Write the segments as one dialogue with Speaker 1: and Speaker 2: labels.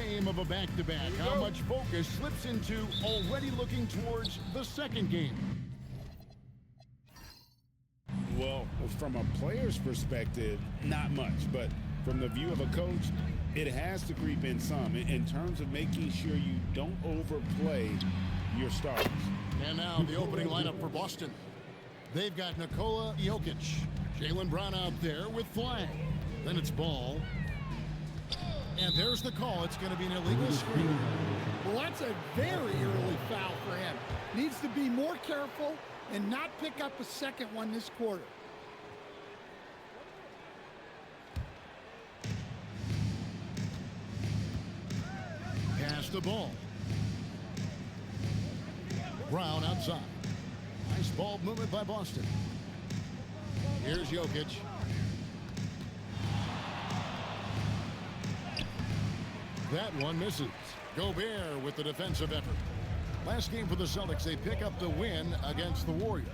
Speaker 1: game of a back-to-back. How much focus slips into already looking towards the second game?
Speaker 2: Well, from a player's perspective, not much. But from the view of a coach, it has to creep in some in terms of making sure you don't overplay your starters.
Speaker 1: And now the opening lineup for Boston. They've got Nikola Jokic. Jaylen Brown out there with flag. Then it's ball. And there's the call. It's going to be an illegal screen.
Speaker 3: Well, that's a very early foul for him. Needs to be more careful and not pick up a second one this quarter.
Speaker 1: Pass the ball. Brown outside. Nice ball movement by Boston. Here's Jokic. That one misses. Gobert with the defensive effort. Last game for the Celtics, they pick up the win against the Warriors.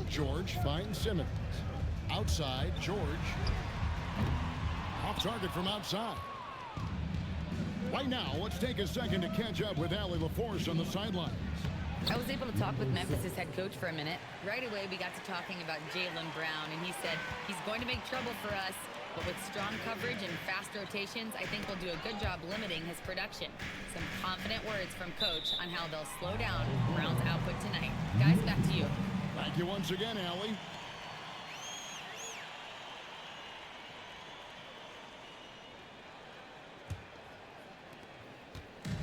Speaker 1: George finds Simmons. Outside, George. Off target from outside. Right now, let's take a second to catch up with Allie LaForce on the sidelines.
Speaker 4: I was able to talk with Memphis' head coach for a minute. Right away, we got to talking about Jaylen Brown, and he said he's going to make trouble for us, but with strong coverage and fast rotations, I think we'll do a good job limiting his production. Some confident words from Coach on how they'll slow down Brown's output tonight. Guys, back to you.
Speaker 1: Thank you once again, Allie.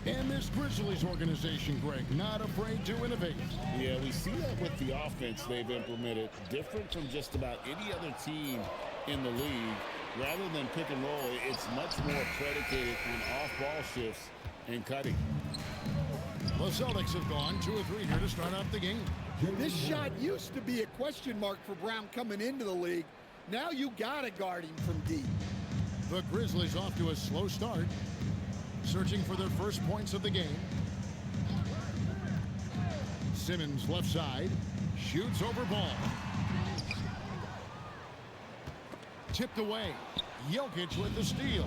Speaker 1: And this Grizzlies organization, Greg, not afraid to innovate.
Speaker 2: Yeah, we see that with the offense they've implemented, different from just about any other team in the league. Rather than pick and roll, it's much more predicated on off-ball shifts and cutting.
Speaker 1: The Celtics have gone 2 or 3 here to start off the game.
Speaker 3: This shot used to be a question mark for Brown coming into the league. Now you got to guard him from deep.
Speaker 1: The Grizzlies off to a slow start, searching for their first points of the game. Simmons left side, shoots over ball. Tipped away. Jokic with the steal.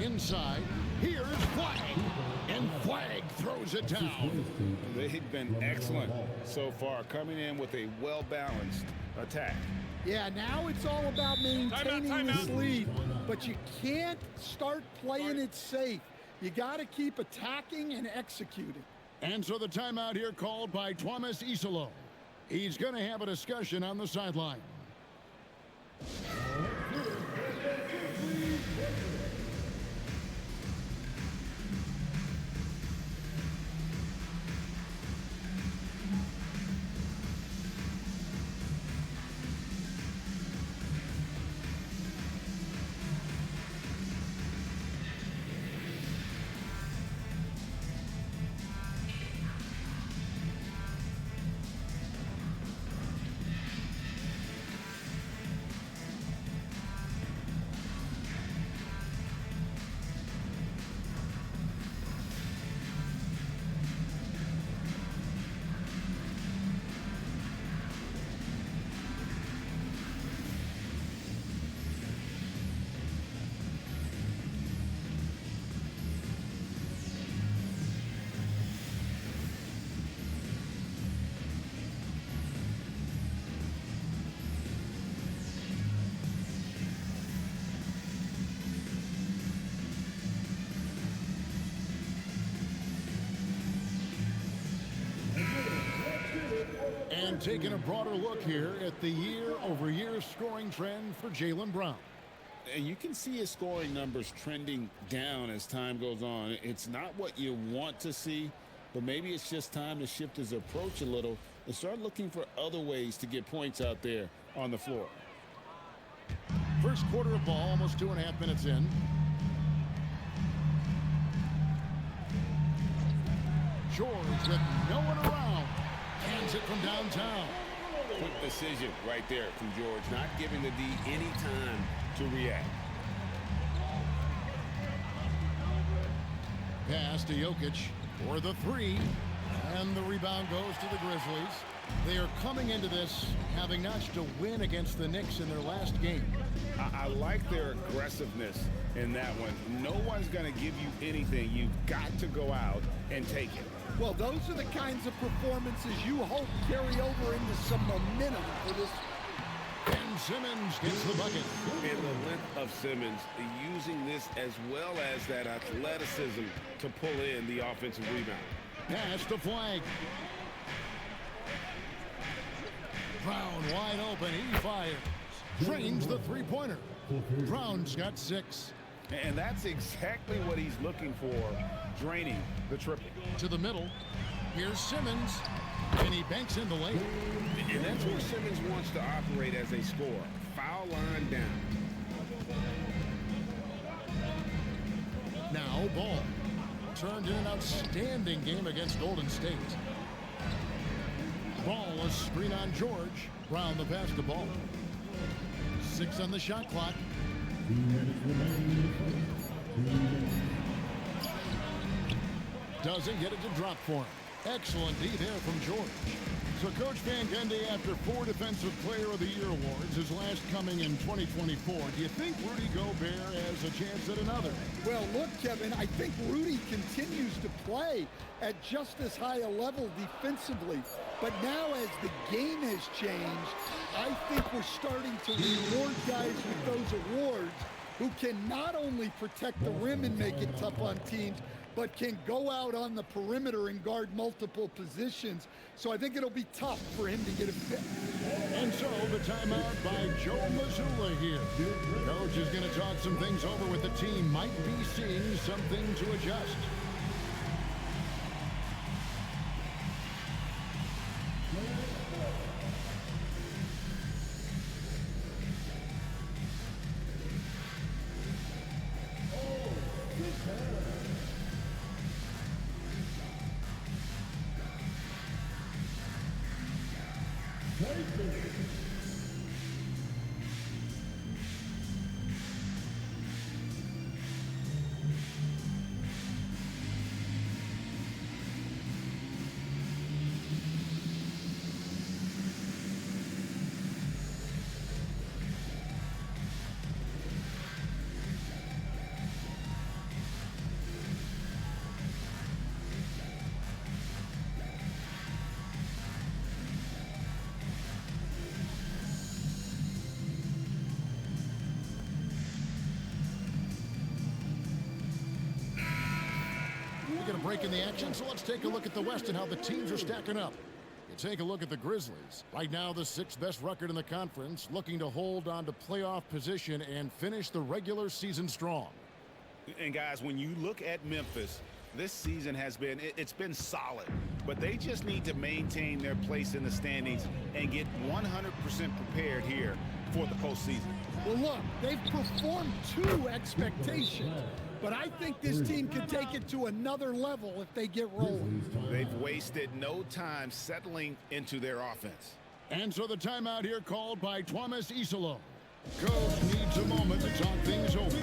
Speaker 1: Inside, here's Flag. And Flag throws it down.
Speaker 2: They've been excellent so far, coming in with a well-balanced attack.
Speaker 3: Yeah, now it's all about maintaining this lead, but you can't start playing it safe. You got to keep attacking and executing.
Speaker 1: And so the timeout here called by Thomas Isolo. He's going to have a discussion on the sideline. And taking a broader look here at the year-over-year scoring trend for Jaylen Brown.
Speaker 2: And you can see his scoring numbers trending down as time goes on. It's not what you want to see, but maybe it's just time to shift his approach a little and start looking for other ways to get points out there on the floor.
Speaker 1: First quarter of ball, almost 2.5 minutes in. George with no one around. Hands it from downtown.
Speaker 2: Quick decision right there from George, not giving the D any time to react.
Speaker 1: Pass to Jokic for the 3. And the rebound goes to the Grizzlies. They are coming into this having notched a win against the Knicks in their last game.
Speaker 2: I like their aggressiveness in that one. No one's going to give you anything. You've got to go out and take it.
Speaker 3: Well, those are the kinds of performances you hope carry over into some momentum for this.
Speaker 1: And Simmons gets the bucket.
Speaker 2: And the length of Simmons using this as well as that athleticism to pull in the offensive rebound.
Speaker 1: Pass to Flag. Brown wide open. He fires. Drains the three-pointer. Brown's got 6.
Speaker 2: And that's exactly what he's looking for, draining the triple.
Speaker 1: To the middle. Here's Simmons. And he banks in the lane.
Speaker 2: And that's where Simmons wants to operate as a scorer. Foul line down.
Speaker 1: Now Ball. Turned in an outstanding game against Golden State. Ball, a screen on George. Brown the pass to Ball. 6 on the shot clock. Doesn't get it to drop for him. Excellent D there from George. So Coach Van Gundy, after 4 Defensive Player of the Year awards, his last coming in 2024, do you think Rudy Gobert has a chance at another?
Speaker 3: Well, look, Kevin, I think Rudy continues to play at just as high a level defensively. But now as the game has changed, I think we're starting to reward guys with those awards who can not only protect the rim and make it tough on teams, but can go out on the perimeter and guard multiple positions. So I think it'll be tough for him to get a fit.
Speaker 1: And so the timeout by Joe Mazzulla here. Coach is going to talk some things over with the team. Might be seeing something to adjust. We're going to break in the action, so let's take a look at the West and how the teams are stacking up. You take a look at the Grizzlies. Right now, the 6th best record in the conference, looking to hold on to playoff position and finish the regular season strong.
Speaker 2: And guys, when you look at Memphis, this season has been, it's been solid, but they just need to maintain their place in the standings and get 100% prepared here for the postseason.
Speaker 3: Well, look, they've performed to expectation, but I think this team can take it to another level if they get rolling.
Speaker 2: They've wasted no time settling into their offense.
Speaker 1: And so the timeout here called by Thomas Isolo. Coach needs a moment to talk things over.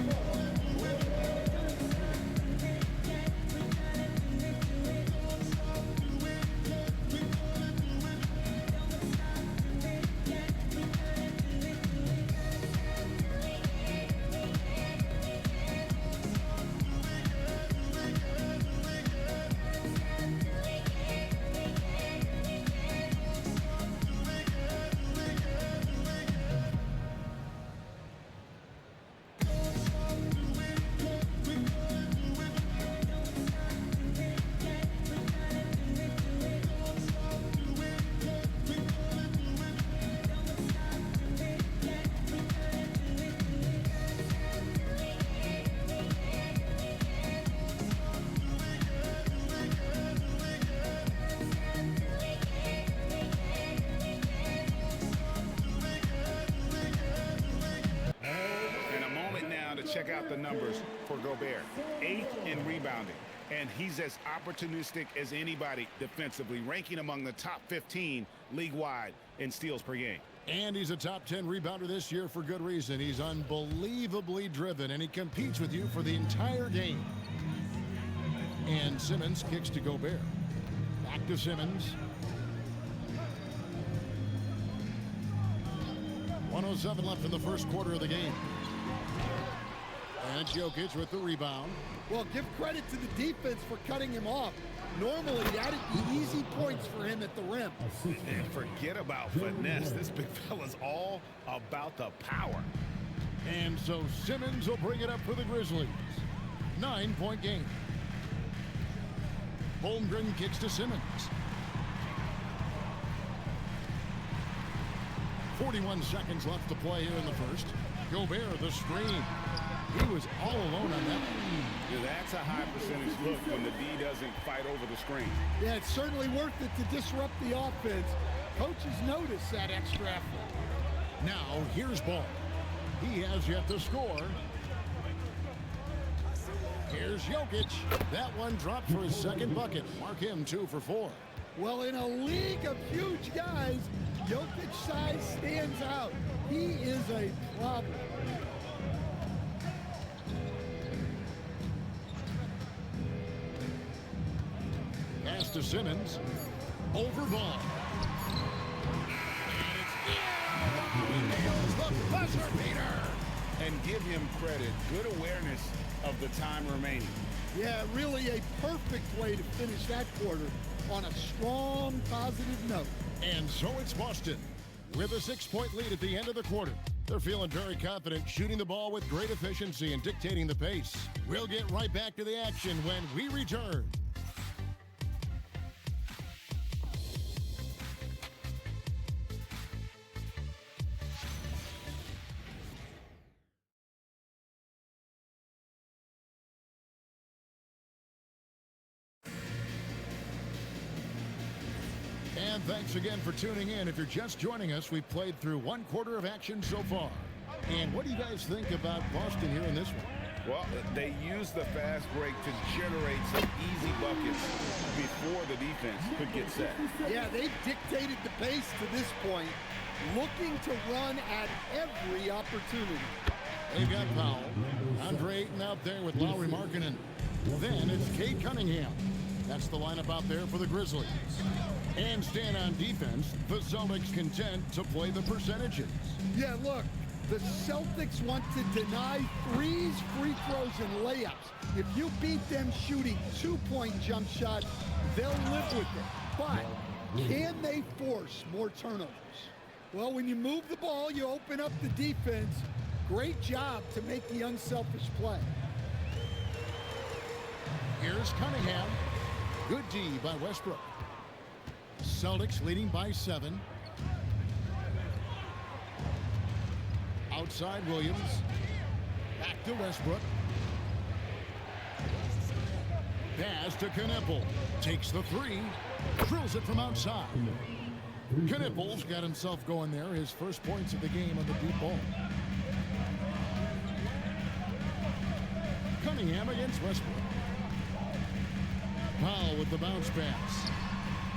Speaker 2: Check out the numbers for Gobert. 8th in rebounding. And he's as opportunistic as anybody defensively, ranking among the top 15 league-wide in steals per game.
Speaker 1: And he's a top 10 rebounder this year for good reason. He's unbelievably driven, and he competes with you for the entire game. And Simmons kicks to Gobert. Back to Simmons. 1:07 left in the first quarter of the game. And it's Jokic with the rebound.
Speaker 3: Well, give credit to the defense for cutting him off. Normally, that'd be easy points for him at the rim.
Speaker 2: And forget about finesse. This big fella's all about the power.
Speaker 1: And so Simmons will bring it up for the Grizzlies. 9-point game. Holmgren kicks to Simmons. 41 seconds left to play here in the first. Gobert, the screen. He was all alone on that.
Speaker 2: Yeah, that's a high percentage look when the D doesn't fight over the screen.
Speaker 3: Yeah, it's certainly worth it to disrupt the offense. Coaches notice that extra effort.
Speaker 1: Now, here's Ball. He has yet to score. Here's Jokic. That one dropped for his second bucket. Mark him 2 for 4.
Speaker 3: Well, in a league of huge guys, Jokic's size stands out. He is a problem.
Speaker 1: Pass to Simmons. Over Ball. He nails the buzzer beater.
Speaker 2: And give him credit. Good awareness of the time remaining.
Speaker 3: Yeah, really a perfect way to finish that quarter on a strong, positive note.
Speaker 1: And so it's Boston with a 6-point lead at the end of the quarter. They're feeling very confident, shooting the ball with great efficiency and dictating the pace. We'll get right back to the action when we return. And thanks again for tuning in. If you're just joining us, we've played through 1 quarter of action so far. And what do you guys think about Boston here in this one?
Speaker 2: Well, they used the fast break to generate some easy buckets before the defense could get set.
Speaker 3: Yeah, they've dictated the pace to this point, looking to run at every opportunity.
Speaker 1: They've got Powell. Andre Ayton out there with Lowry Markkanen. Then it's Cade Cunningham. That's the lineup out there for the Grizzlies. And staying on defense, the Celtics content to play the percentages.
Speaker 3: Yeah, look, the Celtics want to deny threes, free throws, and layups. If you beat them shooting 2-point jump shots, they'll live with it. But can they force more turnovers? Well, when you move the ball, you open up the defense. Great job to make the unselfish play.
Speaker 1: Here's Cunningham. Good D by Westbrook. Celtics leading by 7. Outside Williams. Back to Westbrook. Pass to Knippel. Takes the 3. Drills it from outside. Knippel's got himself going there. His first points of the game on the deep ball. Cunningham against Westbrook. Powell with the bounce pass.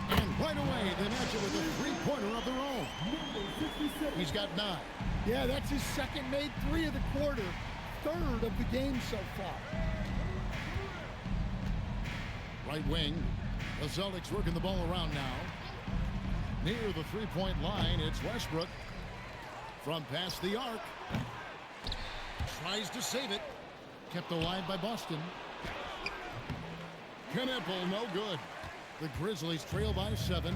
Speaker 1: And right away, they match it with a 3-pointer of their own. He's got 9.
Speaker 3: Yeah, that's his second made 3 of the quarter. 3rd of the game so far.
Speaker 1: Right wing. The Celtics working the ball around now. Near the 3-point line, it's Westbrook. From past the arc. Tries to save it. Kept alive by Boston. Knippel, no good. The Grizzlies trail by 7.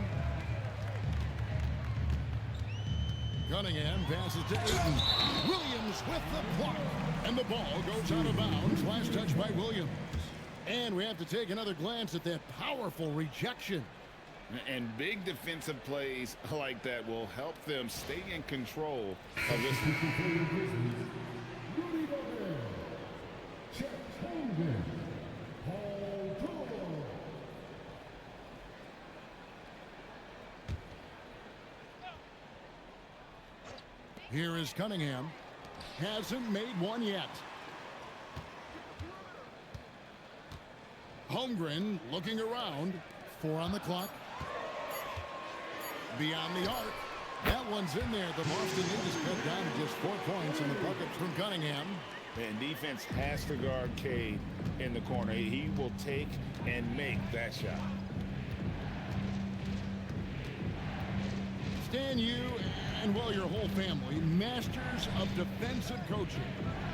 Speaker 1: Cunningham passes to Ayton. Williams with the block. And the ball goes out of bounds. Last touch by Williams. And we have to take another glance at that powerful rejection.
Speaker 2: And big defensive plays like that will help them stay in control of this.
Speaker 1: Here is Cunningham. Hasn't made one yet. Holmgren looking around. 4 on the clock. Beyond the arc. That one's in there. The Boston lead is cut down to just 4 points in the bucket from Cunningham.
Speaker 2: And defense has to guard Cade in the corner. He will take and make that shot.
Speaker 1: Stan, you and, well, your whole family, masters of defensive coaching.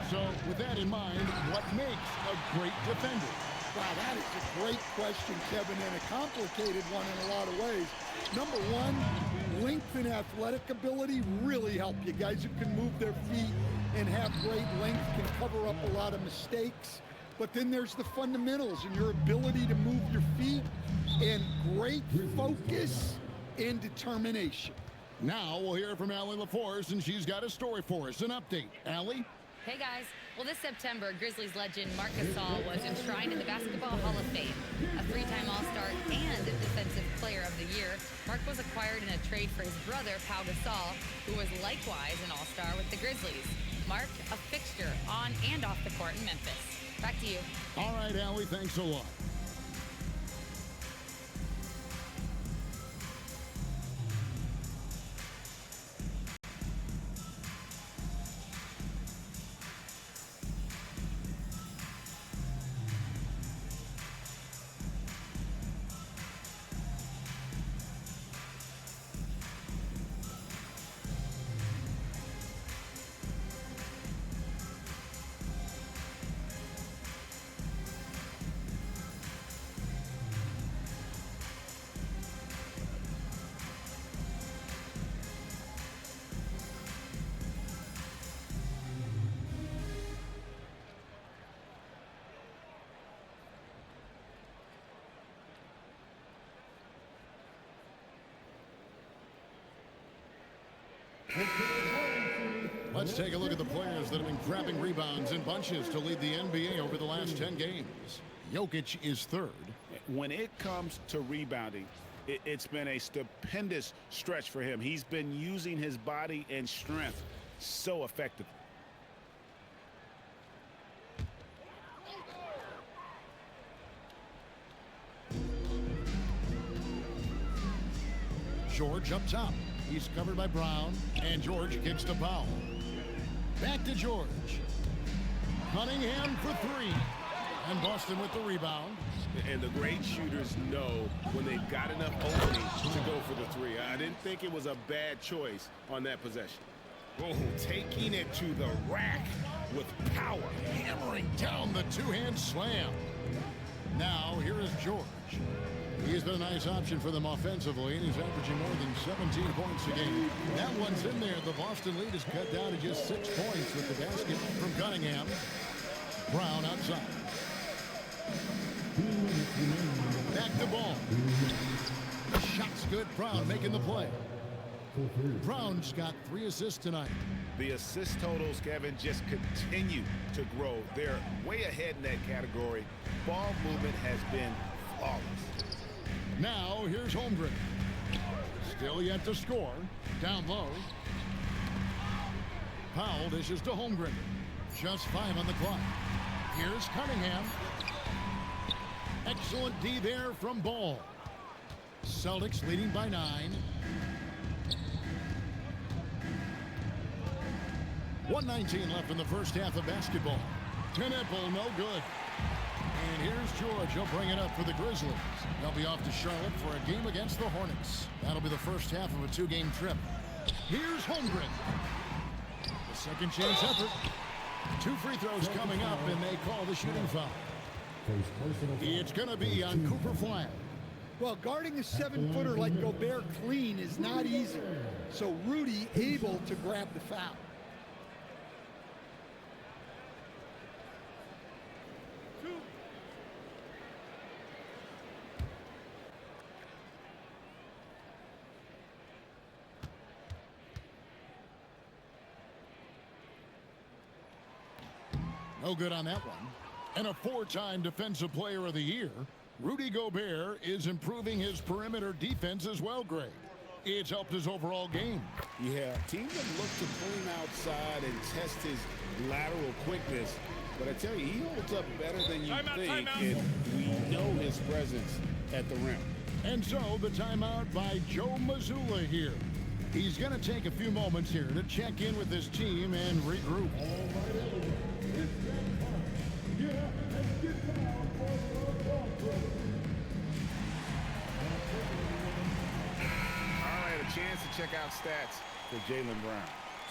Speaker 1: So with that in mind, what makes a great defender?
Speaker 3: Wow, that is a great question, Kevin, and a complicated one in a lot of ways. Number one, length and athletic ability really help you. Guys who can move their feet and have great length can cover up a lot of mistakes. But then there's the fundamentals and your ability to move your feet and great focus and determination.
Speaker 1: Now we'll hear from Allie LaForce, and she's got a story for us. An update. Allie?
Speaker 4: Hey guys, well this September, Grizzlies legend Marc Gasol was enshrined in the Basketball Hall of Fame. A three-time All-Star and Defensive Player of the Year, Marc was acquired in a trade for his brother, Pau Gasol, who was likewise an All-Star with the Grizzlies. Marc, a fixture on and off the court in Memphis. Back to you.
Speaker 1: All right, Allie, thanks a lot. Let's take a look at the players that have been grabbing rebounds in bunches to lead the NBA over the last 10 games. Jokic is third.
Speaker 2: When it comes to rebounding, it's been a stupendous stretch for him. He's been using his body and strength so effectively.
Speaker 1: George up top. He's covered by Brown, and George kicks to Powell. Back to George. Cunningham for three. And Boston with the rebound.
Speaker 5: And the great shooters know when they've got enough opening to go for the three. I didn't think it was a bad choice on that possession. Oh, taking it to the rack with power.
Speaker 1: Hammering down the two-hand slam. Now, here is George. He's been a nice option for them offensively, and he's averaging more than 17 points a game. That one's in there. The Boston lead is cut down to just 6 points with the basket from Cunningham. Brown outside. Back to ball. Shot's good. Brown making the play. Brown's got 3 assists tonight.
Speaker 5: The assist totals, Kevin, just continue to grow. They're way ahead in that category. Ball movement has been flawless.
Speaker 1: Now, here's Holmgren. Still yet to score. Down low. Powell dishes to Holmgren. Just 5 on the clock. Here's Cunningham. Excellent D there from Ball. Celtics leading by 9. 1:19 left in the first half of basketball. Tenniple, no good. And here's George. He'll bring it up for the Grizzlies. They'll be off to Charlotte for a game against the Hornets. That'll be the first half of a 2-game trip. Here's Holmgren. The second chance effort. 2 free throws coming up, and they call the shooting foul. It's going to be on Cooper Flag.
Speaker 3: Well, guarding a 7-footer like Gobert clean is not easy. So Rudy able to grab the foul.
Speaker 1: No good on that one. And a 4-time Defensive Player of the Year, Rudy Gobert is improving his perimeter defense as well, Greg. It's helped his overall game.
Speaker 2: Yeah, teams have looked to pull him outside and test his lateral quickness. But I tell you, he holds up better than you think, and we know his presence at the rim.
Speaker 1: And so the timeout by Joe Mazzulla here. He's going to take a few moments here to check in with his team and regroup.
Speaker 5: All right, a chance to check out stats for Jaylen Brown.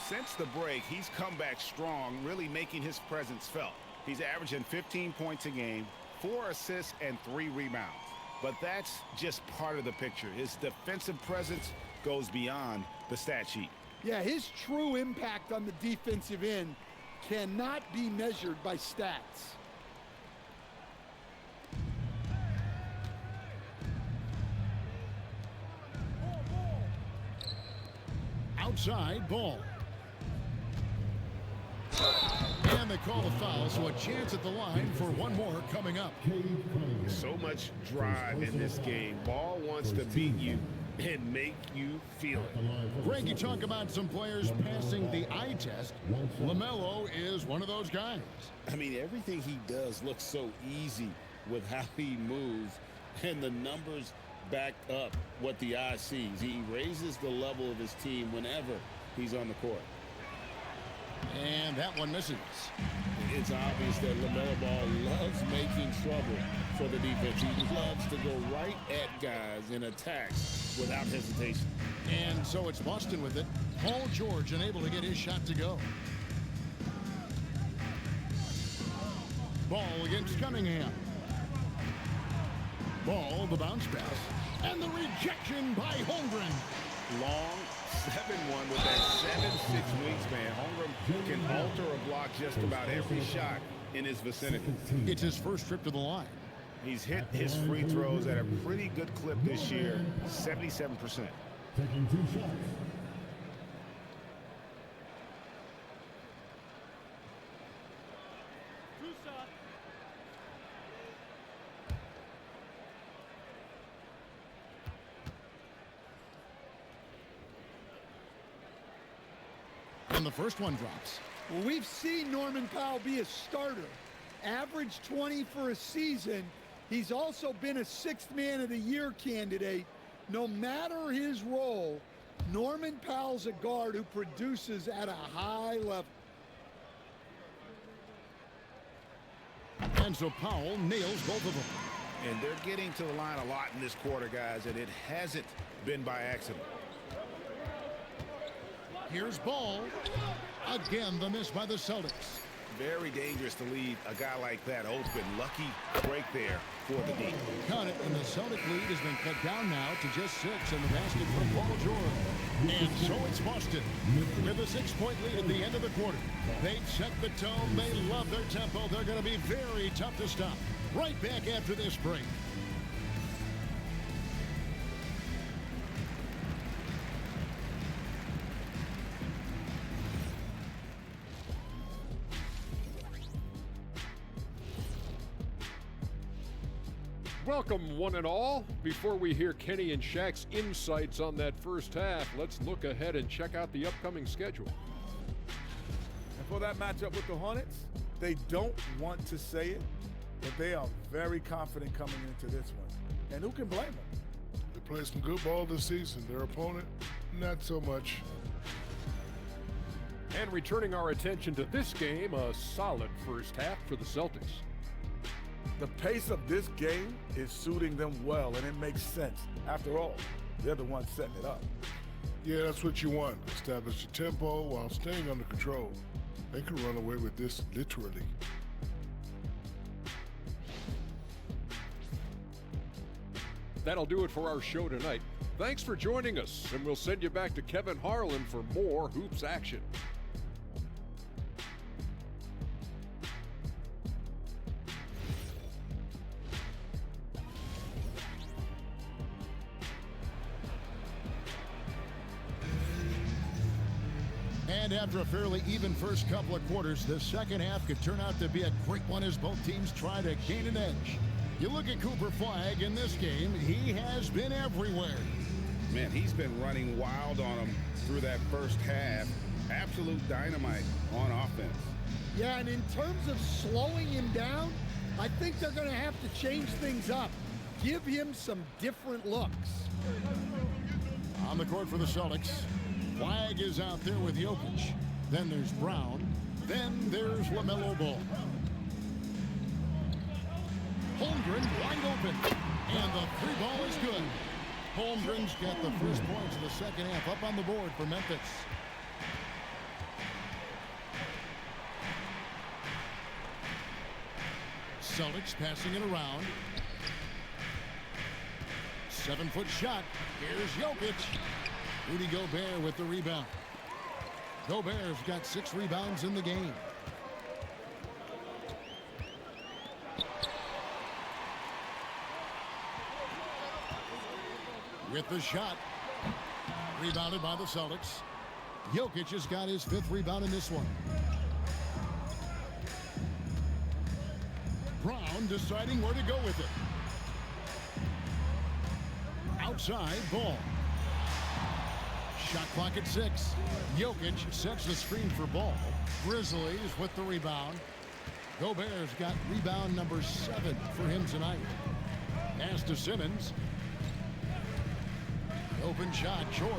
Speaker 5: Since the break, he's come back strong, really making his presence felt. He's averaging 15 points a game, 4 assists, and 3 rebounds. But that's just part of the picture. His defensive presence goes beyond the stat sheet.
Speaker 3: Yeah, his true impact on the defensive end cannot be measured by stats.
Speaker 1: Outside ball. And they call the foul, so a chance at the line for one more coming up.
Speaker 5: So much drive in this game. Ball wants to beat you and make you feel it.
Speaker 1: Greg, you talk about some players passing the eye test. LaMelo is one of those guys.
Speaker 2: I mean, everything he does looks so easy with how he moves, and the numbers back up what the eye sees. He raises the level of his team whenever he's on the court.
Speaker 1: And that one misses.
Speaker 2: It's obvious that LaMelo Ball loves making trouble for the defense. He loves to go right at guys in attacks without hesitation.
Speaker 1: And so it's Boston with it. Paul George unable to get his shot to go. Ball against Cunningham. Ball, the bounce pass. And the rejection by Holmgren.
Speaker 5: Long 7-1 with that 7'6" wingspan. Holmgren can alter or block just about every shot in his vicinity.
Speaker 1: It's his first trip to the line.
Speaker 5: He's hit his free throws at a pretty good clip this year, 77%.
Speaker 6: Taking 2 shots.
Speaker 1: And the first one drops.
Speaker 3: Well, we've seen Norman Powell be a starter. Average 20 for a season. He's also been a 6th Man of the Year candidate. No matter his role, Norman Powell's a guard who produces at a high level.
Speaker 1: And so Powell nails both of them.
Speaker 5: And they're getting to the line a lot in this quarter, guys, and it hasn't been by accident.
Speaker 1: Here's Ball. Again, the miss by the Celtics.
Speaker 5: Very dangerous to leave a guy like that open. Lucky break there for the D.
Speaker 1: Count it, and the Celtic lead has been cut down now to just 6 in the basket from Paul George. And so it's Boston with a 6-point lead at the end of the quarter. They've set the tone. They love their tempo. They're going to be very tough to stop. Right back after this break.
Speaker 7: Welcome, one and all. Before we hear Kenny and Shaq's insights on that first half, let's look ahead and check out the upcoming schedule.
Speaker 8: And for that matchup with the Hornets, they don't want to say it, but they are very confident coming into this one. And who can blame them?
Speaker 6: They played some good ball this season. Their opponent, not so much.
Speaker 7: And returning our attention to this game, a solid first half for the Celtics.
Speaker 8: The pace of this game is suiting them well, and it makes sense. After all, they're the ones setting it up.
Speaker 6: Yeah, that's what you want. Establish your tempo while staying under control. They can run away with this literally.
Speaker 7: That'll do it for our show tonight. Thanks for joining us, and we'll send you back to Kevin Harlan for more Hoops action.
Speaker 1: And after a fairly even first couple of quarters, the second half could turn out to be a great one as both teams try to gain an edge. You look at Cooper Flagg in this game, he has been everywhere.
Speaker 2: Man, he's been running wild on them through that first half. Absolute dynamite on offense.
Speaker 3: Yeah, and in terms of slowing him down, I think they're going to have to change things up. Give him some different looks.
Speaker 1: On the court for the Celtics, Flagg is out there with Jokic. Then there's Brown. Then there's LaMelo Ball. Holmgren wide open. And the 3 ball is good. Holmgren's got the first points of the second half up on the board for Memphis. Celtics passing it around. 7-foot shot. Here's Jokic. Rudy Gobert with the rebound. Gobert's got 6 rebounds in the game. With the shot. Rebounded by the Celtics. Jokic has got his 5th rebound in this one. Brown deciding where to go with it. Outside ball. Shot clock at 6. Jokic sets the screen for Ball. Grizzlies with the rebound. Gobert's got rebound number 7 for him tonight. Pass to Simmons. Open shot, George.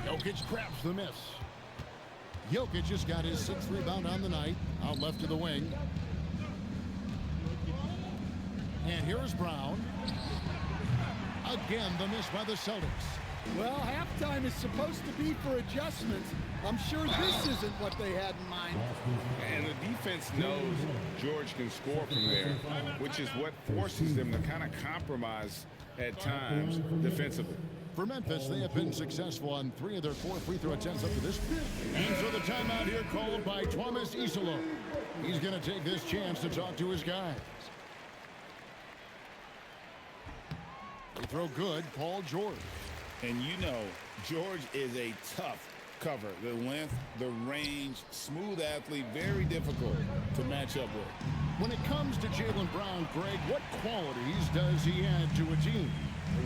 Speaker 1: Jokic grabs the miss. Jokic has got his 6th rebound on the night. Out left to the wing. And here is Brown. Again, the miss by the Celtics.
Speaker 3: Well, halftime is supposed to be for adjustments. I'm sure this isn't what they had in mind.
Speaker 2: And the defense knows George can score from there, which is what forces them to kind of compromise at times defensively.
Speaker 1: For Memphis, they have been successful on 3 of their 4 free throw attempts up to this point. And so the timeout here called by Thomas Isolo. He's going to take this chance to talk to his guys. Free throw good, Paul George.
Speaker 2: And you know, George is a tough cover. The length, the range, smooth athlete, very difficult to match up with.
Speaker 1: When it comes to Jaylen Brown, Greg, what qualities does he add to a team?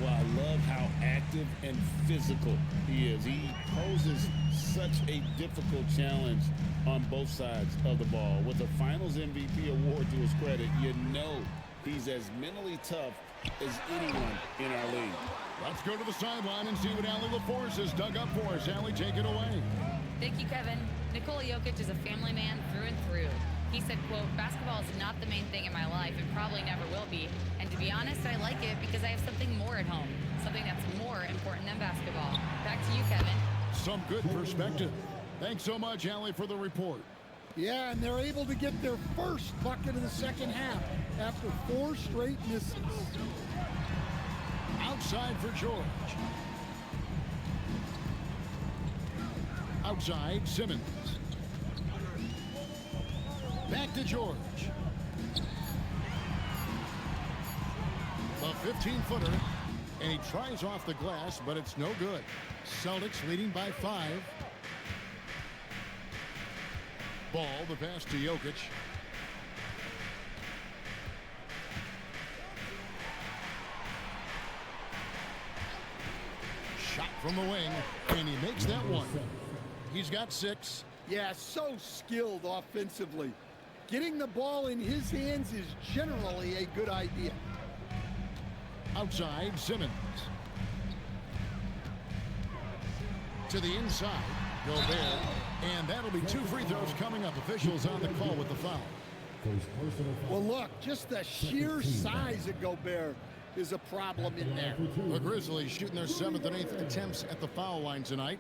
Speaker 2: Well, I love how active and physical he is. He poses such a difficult challenge on both sides of the ball. With the Finals MVP award to his credit, you know he's as mentally tough as anyone in our league.
Speaker 1: Let's go to the sideline and see what Allie LaForce has dug up for us. Allie, take it away.
Speaker 4: Thank you, Kevin. Nikola Jokic is a family man through and through. He said, quote, "Basketball is not the main thing in my life and probably never will be. And to be honest, I like it because I have something more at home, something that's more important than basketball." Back to you, Kevin.
Speaker 1: Some good perspective. Thanks so much, Allie, for the report.
Speaker 3: Yeah, and they're able to get their first bucket of the second half after 4 straight misses.
Speaker 1: Outside for George. Outside, Simmons. Back to George. The 15-footer. And he tries off the glass, but it's no good. Celtics leading by 5. Ball, the pass to Jokic. Shot from the wing, and he makes that one. He's got 6.
Speaker 3: Yeah, so skilled offensively. Getting the ball in his hands is generally a good idea.
Speaker 1: Outside, Simmons. To the inside, Gobert. And that'll be 2 free throws coming up. Officials on the call with the foul.
Speaker 3: Well, look, just the sheer size of Gobert is a problem in there.
Speaker 1: The Grizzlies shooting their 7th and 8th attempts at the foul line tonight.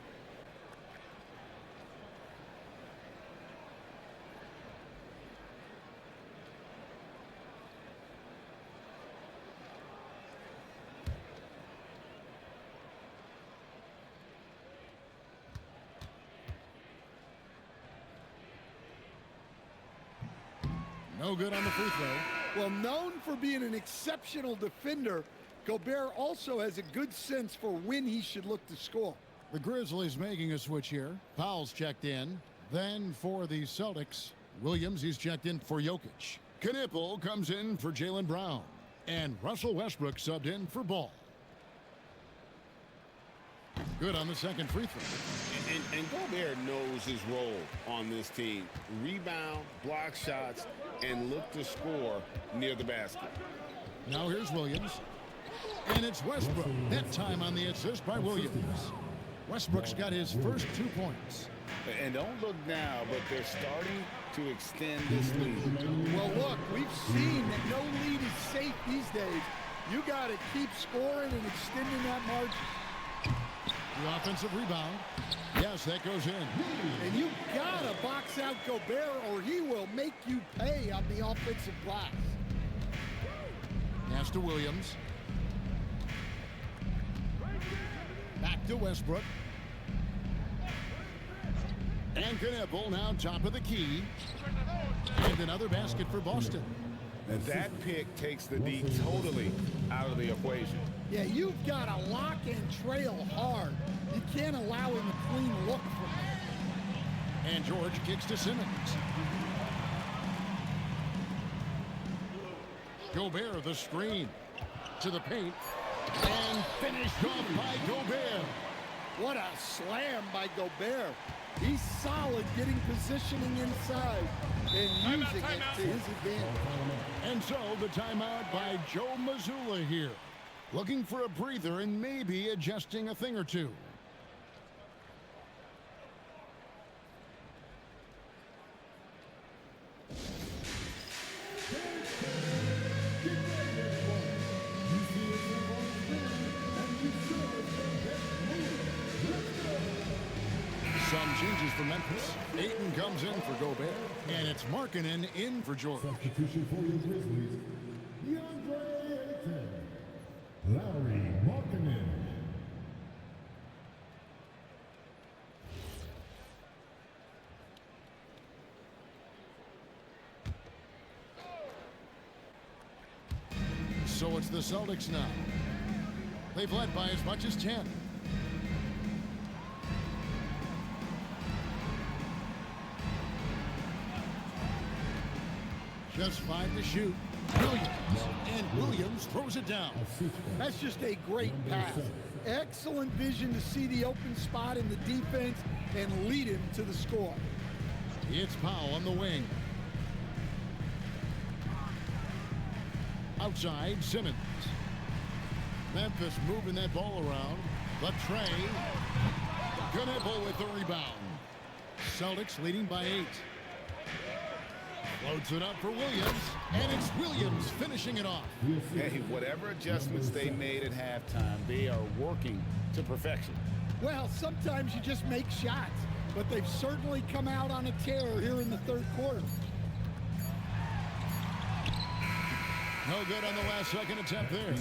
Speaker 1: No good on the free throw.
Speaker 3: Well, known for being an exceptional defender, Gobert also has a good sense for when he should look to score.
Speaker 1: The Grizzlies making a switch here. Powell's checked in. Then for the Celtics, Williams, he's checked in for Jokic. Knipple comes in for Jaylen Brown. And Russell Westbrook subbed in for Ball. Good on the second free throw.
Speaker 2: And Gobert knows his role on this team. Rebound, block shots, and look to score near the basket.
Speaker 1: Now here's Williams. And it's Westbrook. That time on the assist by Williams. Westbrook's got his first 2 points.
Speaker 2: And don't look now, but they're starting to extend this lead.
Speaker 3: Well, look, we've seen that no lead is safe these days. You got to keep scoring and extending that margin.
Speaker 1: The offensive rebound. Yes, that goes in.
Speaker 3: And you got to box out Gobert or he will make you pay on the offensive glass.
Speaker 1: Pass to Williams. Back to Westbrook. And Knippel now top of the key. And another basket for Boston.
Speaker 5: And that pick takes the D totally out of the equation.
Speaker 3: Yeah, you've got to lock and trail hard. You can't allow him a clean look from that.
Speaker 1: And George kicks to Simmons. Gobert the screen to the paint. And finished off by Gobert.
Speaker 3: What a slam by Gobert. He's solid getting positioning inside and using it to his advantage.
Speaker 1: And so the timeout by Joe Mazzulla here. Looking for a breather and maybe adjusting a thing or two. Some changes for Memphis. Ayton comes in for Gobert. And it's Markkanen in for George.
Speaker 9: Substitution for your Grizzlies, DeAndre Ayton, Larry Markkanen.
Speaker 1: So it's the Celtics now. They've led by as much as 10. Just 5 to shoot. Williams. And Williams throws it down.
Speaker 3: That's just a great pass. Excellent vision to see the open spot in the defense and lead him to the score.
Speaker 1: It's Powell on the wing. Outside, Simmons. Memphis moving that ball around. The tray. Knippel with the rebound. Celtics leading by 8. Loads it up for Williams, and it's Williams finishing it off.
Speaker 2: Hey, whatever adjustments they made at halftime, they are working to perfection.
Speaker 3: Well, sometimes you just make shots, but they've certainly come out on a tear here in the third quarter.
Speaker 1: No good on the last second attempt there.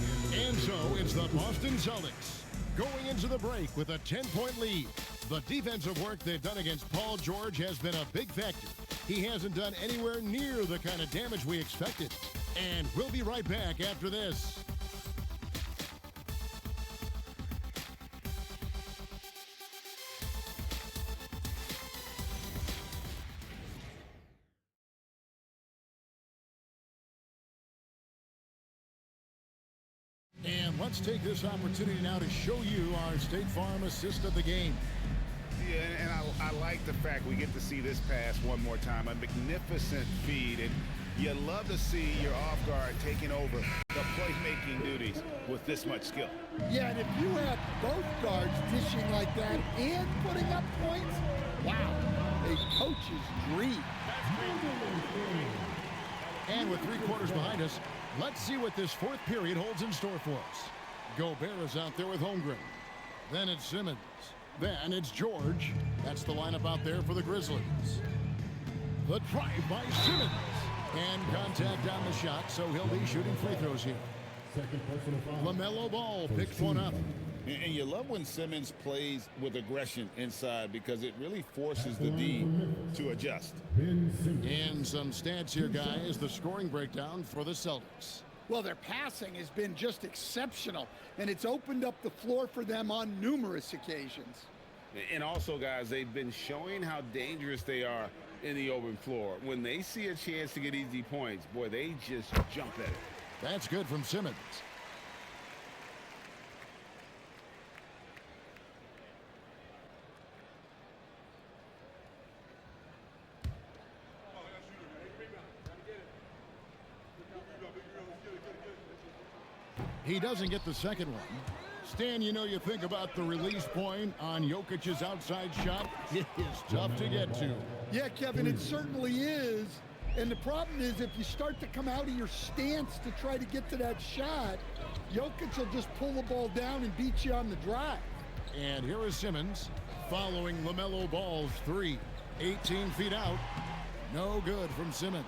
Speaker 1: And so it's the Boston Celtics going into the break with a 10-point lead. The defensive work they've done against Paul George has been a big factor. He hasn't done anywhere near the kind of damage we expected. And we'll be right back after this. And let's take this opportunity now to show you our State Farm assist of the game.
Speaker 5: Yeah, and I like the fact we get to see this pass one more time. A magnificent feed, and you love to see your off guard taking over the playmaking duties with this much skill.
Speaker 3: Yeah, and if you have both guards dishing like that and putting up points, wow, a coach's dream.
Speaker 1: And with 3 quarters behind us, let's see what this fourth period holds in store for us. Gobert is out there with Holmgren. Then it's Simmons. Then it's George. That's the lineup out there for the Grizzlies. The drive by Simmons. And contact on the shot, so he'll be shooting free throws here.
Speaker 9: Second personal foul.
Speaker 1: LaMelo Ball picks one up.
Speaker 2: And you love when Simmons plays with aggression inside because it really forces the D to adjust.
Speaker 1: And some stats here, guys. The scoring breakdown for the Celtics.
Speaker 3: Well, their passing has been just exceptional, and it's opened up the floor for them on numerous occasions.
Speaker 5: And also, guys, they've been showing how dangerous they are in the open floor. When they see a chance to get easy points, boy, they just jump at it.
Speaker 1: That's good from Simmons. He doesn't get the second one. Stan, you know, you think about the release point on Jokic's outside shot. It is tough to get to.
Speaker 3: Yeah, Kevin, it certainly is. And the problem is if you start to come out of your stance to try to get to that shot, Jokic will just pull the ball down and beat you on the drive.
Speaker 1: And here is Simmons following LaMelo Ball's 3. 18 feet out. No good from Simmons.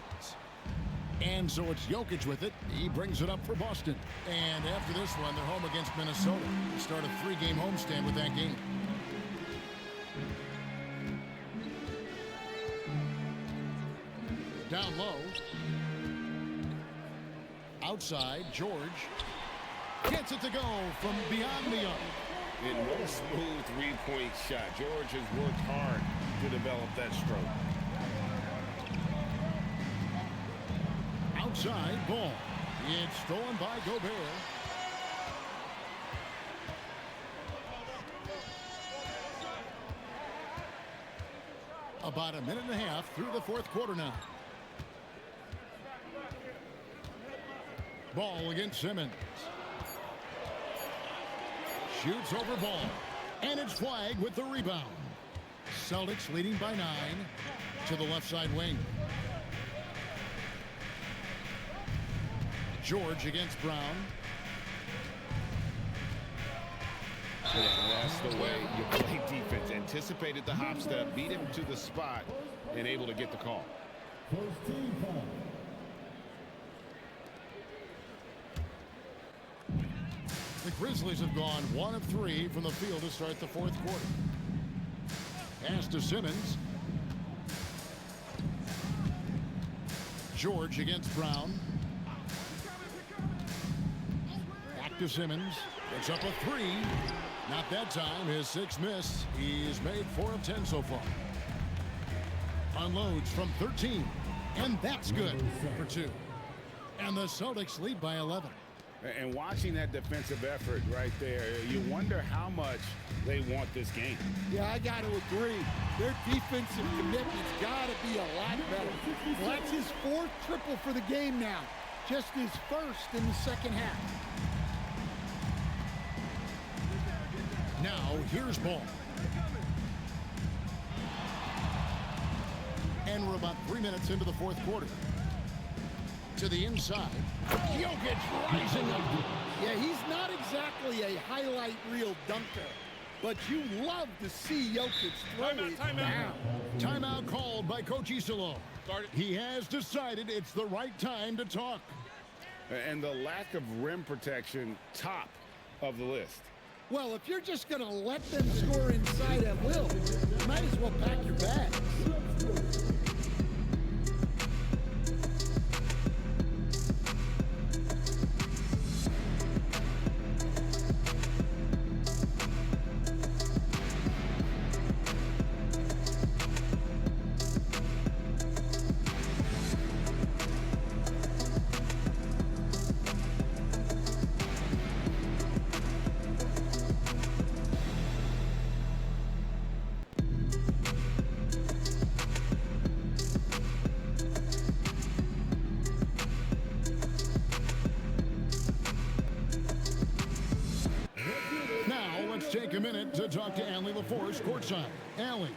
Speaker 1: And so it's Jokic with it. He brings it up for Boston. And after this one, they're home against Minnesota. They start a 3-game homestand with that game. Down low. Outside, George gets it to go from beyond the arc.
Speaker 5: And what a smooth three-point shot. George has worked hard to develop that stroke.
Speaker 1: Outside ball. It's stolen by Gobert. About a minute and a half through the fourth quarter now. Ball against Simmons. Shoots over ball. And it's flagged with the rebound. Celtics leading by 9 to the left side wing. George against Brown.
Speaker 5: Yeah, that's the way you play defense. Anticipated the hop step, beat him to the spot, and able to get the call.
Speaker 9: First team foul.
Speaker 1: The Grizzlies have gone 1 of 3 from the field to start the fourth quarter. Pass to Simmons. George against Brown. Back to Simmons. It's up a 3. Not that time. His 6th miss. He's made 4 of 10 so far. Unloads from 13. And that's good for 2. And the Celtics lead by 11.
Speaker 5: And watching that defensive effort right there, you wonder how much they want this game.
Speaker 3: Yeah, I got to agree. Their defensive commitment's got to be a lot better. Well, that's his 4th triple for the game now. Just his 1st in the second half.
Speaker 1: Now, here's ball. And we're about 3 minutes into the fourth quarter. To the inside. Jokic rising up.
Speaker 3: Yeah, he's not exactly a highlight reel dunker, but you love to see Jokic throw it down.
Speaker 1: Timeout called by Coach Isolo. He has decided it's the right time to talk.
Speaker 5: And the lack of rim protection, top of the list.
Speaker 3: Well, if you're just going to let them score inside at will, you might as well pack your bags.
Speaker 1: Take a minute to talk to Allie LaForce courtside. Allie.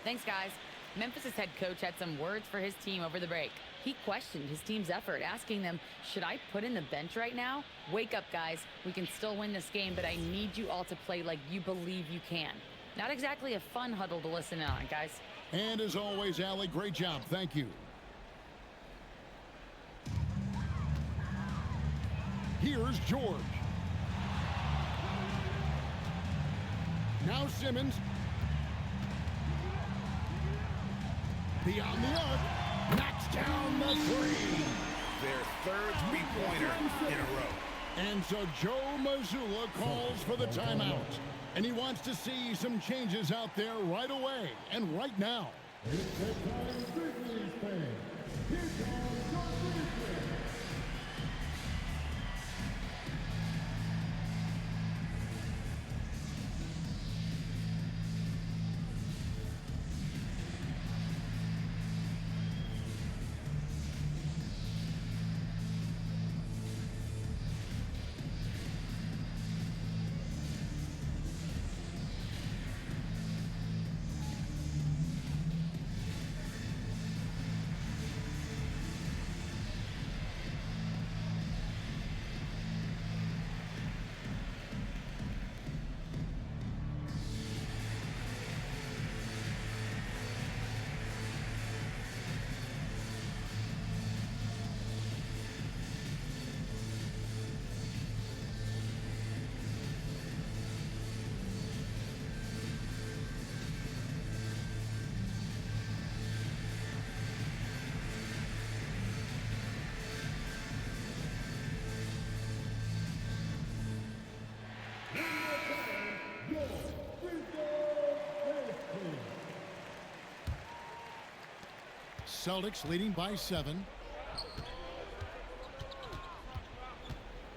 Speaker 4: Thanks, guys. Memphis' head coach had some words for his team over the break. He questioned his team's effort, asking them, should I put in the bench right now? Wake up, guys. We can still win this game, but I need you all to play like you believe you can. Not exactly a fun huddle to listen in on, guys.
Speaker 1: And as always, Allie, great job. Thank you. Here's George. Now Simmons. Beyond the arc. Knocks down the 3.
Speaker 5: Their 3rd three-pointer in a row.
Speaker 1: And so Joe Mazzulla calls for the timeout. And he wants to see some changes out there right away and right now.
Speaker 9: It's the time, Grizzlies fans. Here comes your Grizzlies.
Speaker 1: Celtics leading by 7.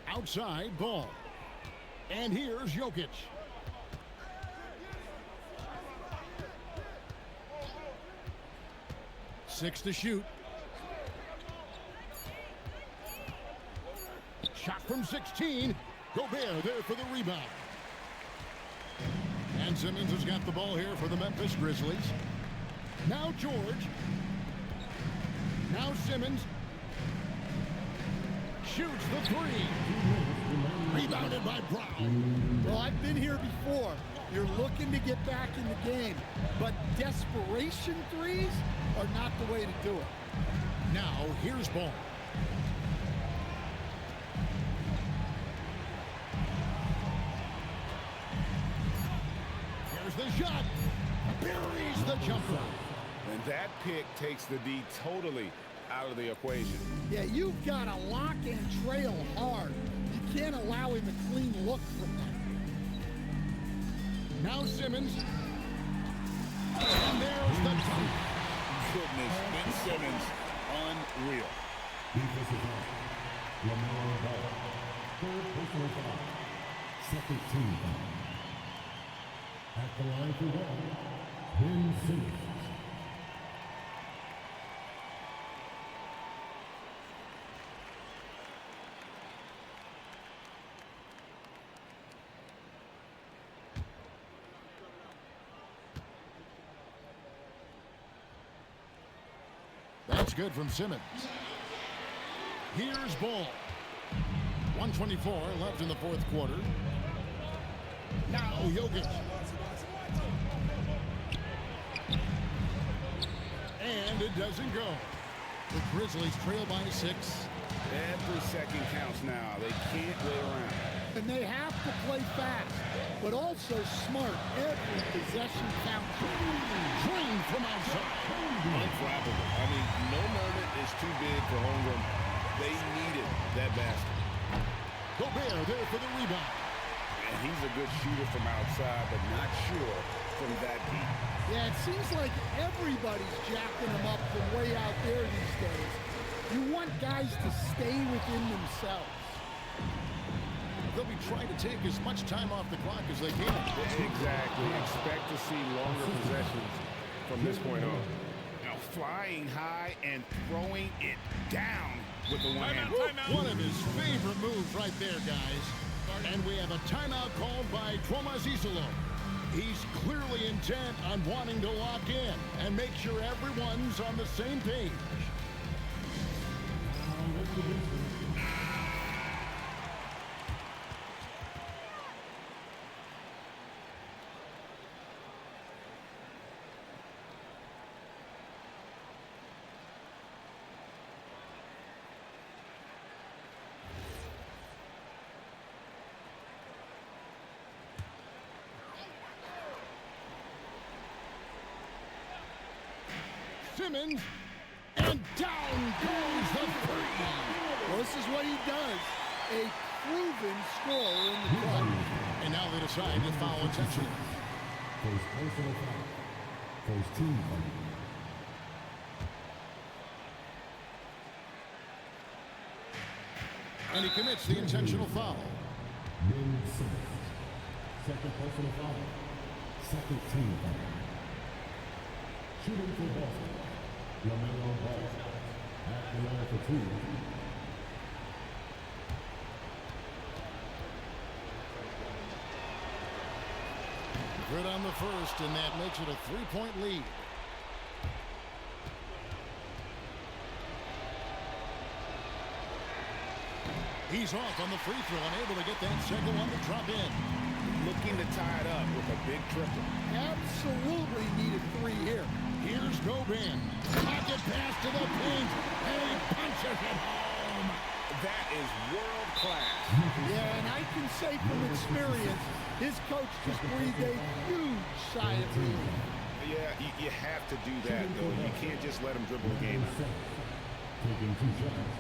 Speaker 1: Outside ball. And here's Jokic. Six to shoot. Shot from 16. Gobert there for the rebound. And Simmons has got the ball here for the Memphis Grizzlies. Now George. Now Simmons. Shoots the three. Rebounded by Brown.
Speaker 3: Well, I've been here before. You're looking to get back in the game, but desperation threes are not the way to do it.
Speaker 1: Now here's Ball. Here's the shot. Buries the jumper.
Speaker 5: And that pick takes the D totally out of the equation.
Speaker 3: Yeah, you've got to lock and trail hard. You can't allow him a clean look from that.
Speaker 1: Now Simmons. And there's the dunk.
Speaker 2: Goodness, Ben Simmons, unreal.
Speaker 9: Defensive foul. LaMelo Ball. Third personal foul. Second team foul. At the line for one, Ben Simmons.
Speaker 1: That's good from Simmons. Here's Ball. 1:24 left in the fourth quarter. Now Jokic. And it doesn't go. The Grizzlies trail by 6.
Speaker 5: Every second counts now. They can't wait around.
Speaker 3: And they have to play fast, but also smart. Every possession counts.
Speaker 1: Drained from outside.
Speaker 5: Unflappable. I mean, no moment is too big for homegrown. They needed that basket.
Speaker 1: Gobert there for the rebound.
Speaker 5: And he's a good shooter from outside, but not sure from that deep.
Speaker 3: Yeah, it seems like everybody's jacking them up from way out there these days. You want guys to stay within themselves.
Speaker 1: They'll be trying to take as much time off the clock as they can.
Speaker 5: Exactly. Expect to see longer possessions from this point on. Now flying high and throwing it down with the one hand.
Speaker 1: One of his favorite moves right there, guys. And we have a timeout called by Thomas Isolo. He's clearly intent on wanting to lock in and make sure everyone's on the same page. Simmons, and down goes the three.
Speaker 3: Well, this is what he does. A proven scorer in the club.
Speaker 1: And now they decide to foul intentionally.
Speaker 9: First personal foul. First team foul.
Speaker 1: And he commits the intentional foul.
Speaker 9: Ben Simmons. Second personal foul. Second team foul. Shooting for Boston. LaMelo Ball. At the line for 2.
Speaker 1: Good on the first, and that makes it a 3-point lead. He's off on the free throw and able to get that second one to drop in.
Speaker 5: Looking to tie it up with a big triple.
Speaker 3: Absolutely needed 3 here.
Speaker 1: Here's Gobert. Pocket pass to the paint, and he punches it home.
Speaker 5: That is world class.
Speaker 3: Yeah, and I can say from experience, his coach just breathed a huge sigh of relief.
Speaker 5: Yeah, you have to do that, though. You can't just let him dribble the game out.
Speaker 9: Taking 2 shots.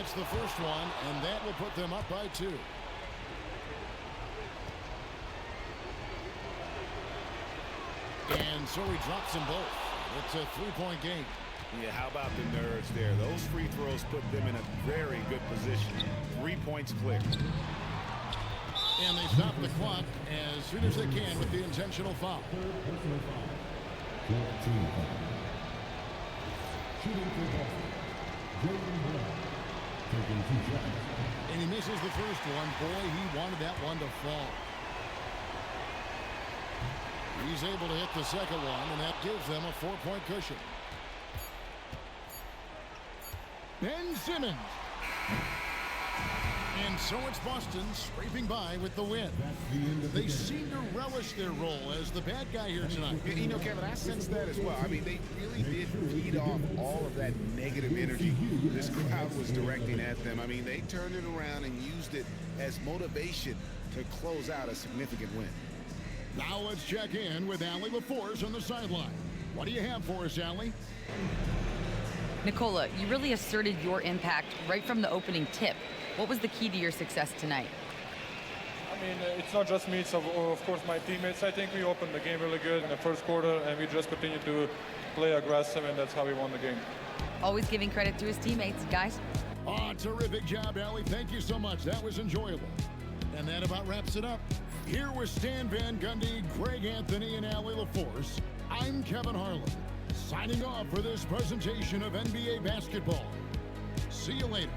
Speaker 1: hits the first one, and that will put them up by 2. And so he drops them both. It's a 3-point game.
Speaker 5: Yeah, how about the nerves there? Those free throws put them in a very good position. 3 points clear.
Speaker 1: And they stop the clock as soon as they can with the intentional foul. And he misses the first one. Boy, he wanted that one to fall. He's able to hit the second one, and that gives them a 4-point cushion. Ben Simmons. And so it's Boston scraping by with the win. They seem to relish their role as the bad guy here tonight.
Speaker 5: You know, Kevin, I sense that as well. I mean, they really did feed off all of that negative energy this crowd was directing at them. I mean, they turned it around and used it as motivation to close out a significant win.
Speaker 1: Now let's check in with Allie LaForce on the sideline. What do you have for us, Allie?
Speaker 4: Nikola, you really asserted your impact right from the opening tip. What was the key to your success tonight?
Speaker 10: I mean, it's not just me, it's of course my teammates. I think we opened the game really good in the first quarter, and we just continued to play aggressive, and that's how we won the game.
Speaker 4: Always giving credit to his teammates, guys.
Speaker 1: Oh, terrific job, Allie. Thank you so much. That was enjoyable. And that about wraps it up. Here with Stan Van Gundy, Greg Anthony, and Allie LaForce, I'm Kevin Harlan, signing off for this presentation of NBA basketball. See you later.